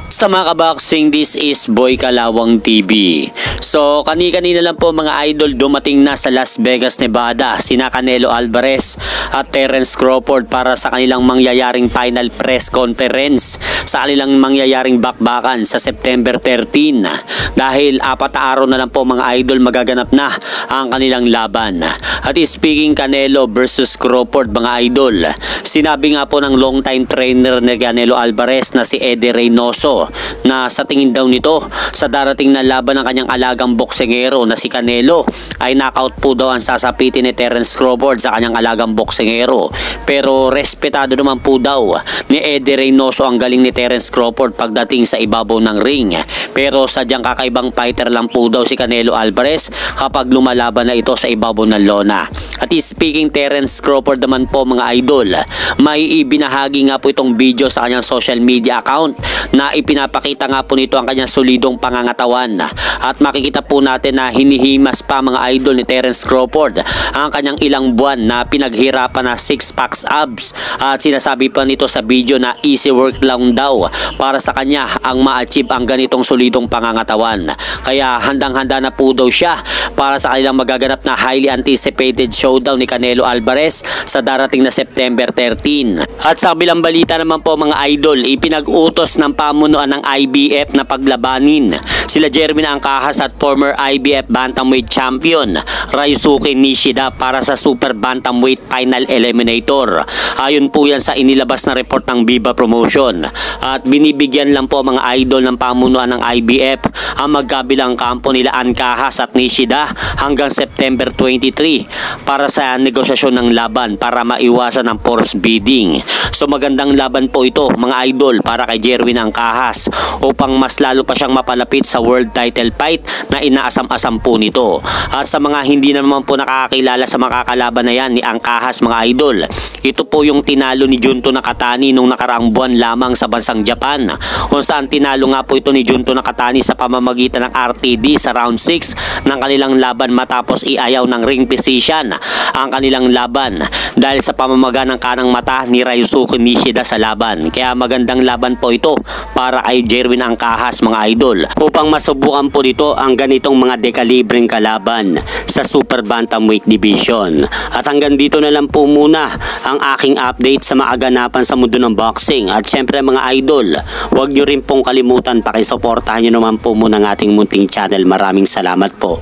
Basta mga kaboxing, this is Boy Kalawang TV. So kani-kanina lang po mga idol, dumating na sa Las Vegas, Nevada sina Canelo Alvarez at Terence Crawford para sa kanilang mangyayaring final press conference sa kanilang mangyayaring bakbakan sa September 13. Dahil 4 na araw na lang po mga idol, magaganap na ang kanilang laban. At speaking Canelo versus Crawford mga idol, sinabi nga po ng long time trainer ni Canelo Alvarez na si Eddie Reynoso na sa tingin daw nito sa darating na laban ng kanyang alagang boksingero na si Canelo ay knockout po daw ang sasapitin ni Terence Crawford sa kanyang alagang boksingero. Pero respetado naman po daw ni Eddie Reynoso ang galing ni Terence Crawford pagdating sa ibabaw ng ring. Pero sadyang kakaibang fighter lang po daw si Canelo Alvarez kapag lumalaban na ito sa ibabaw ng lona. At speaking Terence Crawford naman po mga idol, may ibinahagi nga po itong video sa kanyang social media account na ipinapakita nga po nito ang kanyang solidong pangangatawan. At makikita po natin na hinihimas pa mga idol ni Terence Crawford ang kanyang ilang buwan na pinaghirapan na 6-pack abs. At sinasabi pa nito sa video na easy work lang daw para sa kanya ang ma-achieve ang ganitong solidong pangangatawan. Kaya handang-handa na po daw siya para sa kanilang magaganap na highly anticipated showdown ni Canelo Alvarez sa darating na September 13. At sa kabilang balita naman po mga idol, ipinag-utos ng pamunuan ng IBF na paglabanin sila Jeremy Angcahas at former IBF Bantamweight Champion Ryosuke Nishida para sa Super Bantamweight Final Eliminator. Ayon po yan sa inilabas na report ng Viva Promotion. At binibigyan lang po mga idol ng pamunuan ng IBF ang magkabilang kampo nila Angcahas at Nishida hanggang September 23 para sa negosasyon ng laban para maiwasan ang force bidding. So magandang laban po ito mga idol para kay Jeremy Angcahas upang mas lalo pa siyang mapalapit sa world title fight na inaasam-asam po nito. At sa mga hindi naman po nakakakilala sa makakalaban na yan ni Angcahas mga idol, ito po yung tinalo ni Junto Nakatani nung nakaraang buwan lamang sa bansang Japan, kung saan tinalo nga po ito ni Junto Nakatani sa pamamagitan ng RTD sa round 6 ng kanilang laban matapos iayaw ng ring position ang kanilang laban dahil sa pamamaga ng kanang mata ni Ryosuke Nishida sa laban. Kaya magandang laban po ito para kay Jeremy Angcahas mga idol upang masubukan po dito ang ganitong mga dekalibreng kalaban sa Super Bantamweight Division. At hanggang dito na lang po muna ang aking update sa maaganapan sa mundo ng boxing. At syempre mga idol, huwag nyo rin pong kalimutan pakisuportahan nyo naman po muna ng ating munting channel. Maraming salamat po.